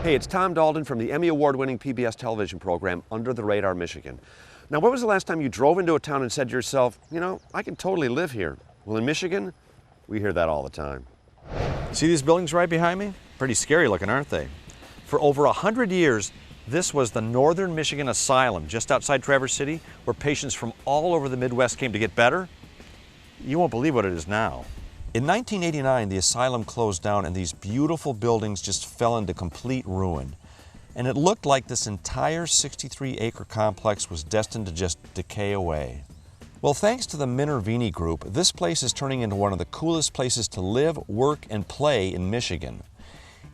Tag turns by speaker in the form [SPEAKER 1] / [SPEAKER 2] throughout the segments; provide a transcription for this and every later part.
[SPEAKER 1] Hey, it's Tom Dalton from the Emmy Award-winning PBS television program, Under the Radar, Michigan. Now, when was the last time you drove into a town and said to yourself, you know, I can totally live here? Well, in Michigan, we hear that all the time.
[SPEAKER 2] See these buildings right behind me? Pretty scary looking, aren't they? For over 100 years, this was the Northern Michigan Asylum just outside Traverse City, where patients from all over the Midwest came to get better. You won't believe what it is now. In 1989, the asylum closed down and these beautiful buildings just fell into complete ruin. And it looked like this entire 63-acre complex was destined to just decay away. Well, thanks to the Minervini Group, this place is turning into one of the coolest places to live, work, and play in Michigan.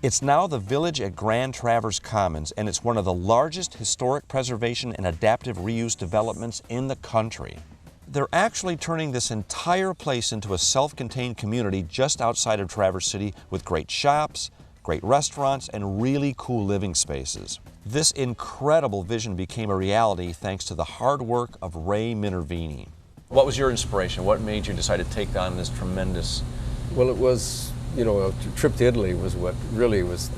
[SPEAKER 2] It's now the village at Grand Traverse Commons, and it's one of the largest historic preservation and adaptive reuse developments in the country. They're actually turning this entire place into a self-contained community just outside of Traverse City with great shops, great restaurants, and really cool living spaces. This incredible vision became a reality thanks to the hard work of Ray Minervini. What was your inspiration? What made you decide to take on this tremendous...
[SPEAKER 3] Well, it was, you know, a trip to Italy was what really was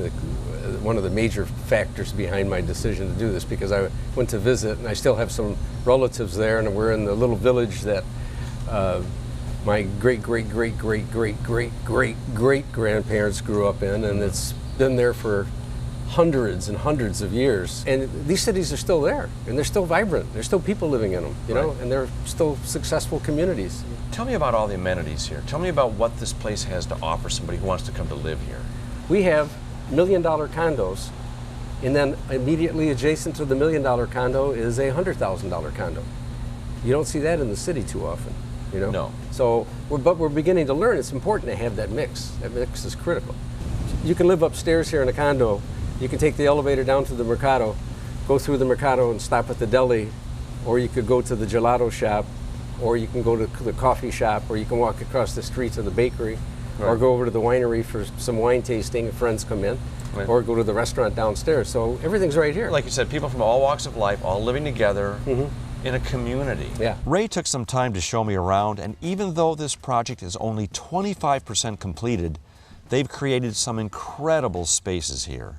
[SPEAKER 3] one of the major factors behind my decision to do this, because I went to visit and I still have some relatives there, and we're in the little village that my great-great-great-great-great-great-great-grandparents grew up in, and it's been there for hundreds and hundreds of years. And these cities are still there, and they're still vibrant. There's still people living in them, you know, and they're still successful communities.
[SPEAKER 2] Tell me about all the amenities here. Tell me about what this place has to offer somebody who wants to come to live here.
[SPEAKER 3] We have $1 million condos, and then immediately adjacent to the $1 million condo is a $100,000 condo. You don't see that in the city too often, you know?
[SPEAKER 2] No.
[SPEAKER 3] So, but we're beginning to learn it's important to have that mix. That mix is critical. You can live upstairs here in a condo. You can take the elevator down to the Mercado, go through the Mercado and stop at the deli, or you could go to the gelato shop, or you can go to the coffee shop, or you can walk across the street to the bakery, or go over to the winery for some wine tasting if friends come in, or go to the restaurant downstairs. So everything's right here.
[SPEAKER 2] Like you said, people from all walks of life, all living together in a community.
[SPEAKER 3] Yeah.
[SPEAKER 2] Ray took some time to show me around, and even though this project is only 25% completed, they've created some incredible spaces here.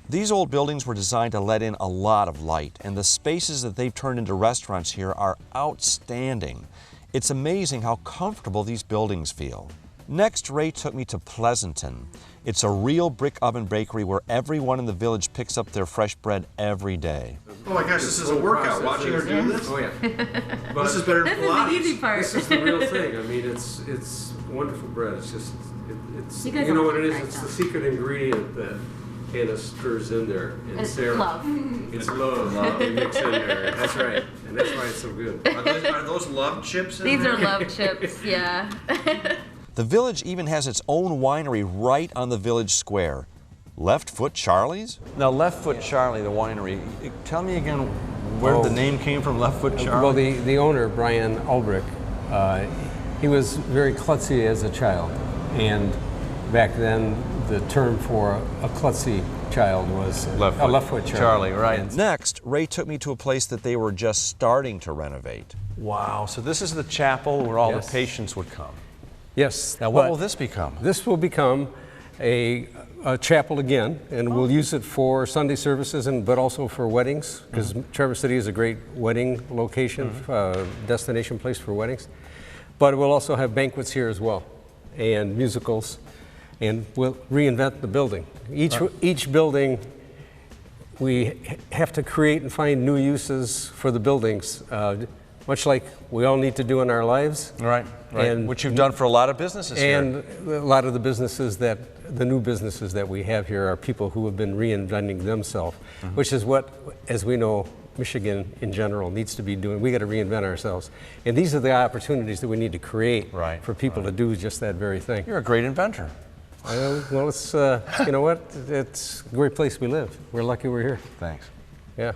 [SPEAKER 2] These old buildings were designed to let in a lot of light, and the spaces that they've turned into restaurants here are outstanding. It's amazing how comfortable these buildings feel. Next, Ray took me to Pleasanton. It's a real brick oven bakery where everyone in the village picks up their fresh bread every day.
[SPEAKER 1] Oh my gosh, this is a workout, watching her do this?
[SPEAKER 3] Oh yeah.
[SPEAKER 1] This is better than Pilates.
[SPEAKER 4] This is the easy part.
[SPEAKER 3] This is the real thing. I mean, it's wonderful bread. It's just, it's
[SPEAKER 4] You guys
[SPEAKER 3] you know
[SPEAKER 4] don't
[SPEAKER 3] what it is?
[SPEAKER 4] like
[SPEAKER 3] It's
[SPEAKER 4] that.
[SPEAKER 3] the secret ingredient that Hannah stirs in there. And
[SPEAKER 4] It's
[SPEAKER 3] Sarah.
[SPEAKER 4] love.
[SPEAKER 3] It's love. They mix in there. That's right. And that's why it's so good.
[SPEAKER 1] Are those love chips in
[SPEAKER 4] These
[SPEAKER 1] there?
[SPEAKER 4] are love chips, yeah.
[SPEAKER 2] The village even has its own winery right on the village square. Left Foot Charlie's? Now, Left Foot Charlie, the winery, tell me again where the name came from, Left Foot Charlie?
[SPEAKER 3] Well, the owner, Brian Ulbrich, he was very klutzy as a child. And back then, the term for a klutzy child was a left foot Charlie.
[SPEAKER 2] Right.
[SPEAKER 3] And
[SPEAKER 2] Next, Ray took me to a place that they were just starting to renovate. Wow, so this is the chapel where all the patients would come.
[SPEAKER 3] yes.
[SPEAKER 2] Now, what will this become?
[SPEAKER 3] This will become a chapel again, and we'll use it for Sunday services, but also for weddings, because Traverse City is a great wedding location, destination place for weddings. But we'll also have banquets here as well, and musicals, and we'll reinvent the building. Each building, we have to create and find new uses for the buildings, much like we all need to do in our lives.
[SPEAKER 2] Right.
[SPEAKER 3] And
[SPEAKER 2] which you've done for a lot of businesses here.
[SPEAKER 3] And a lot of the businesses the new businesses that we have here are people who have been reinventing themselves, which is what, as we know, Michigan in general needs to be doing. We got to reinvent ourselves. And these are the opportunities that we need to create for people to do just that very thing.
[SPEAKER 2] You're a great inventor.
[SPEAKER 3] Well, it's, you know what? It's a great place we live. We're lucky we're here.
[SPEAKER 2] Thanks.
[SPEAKER 3] Yeah.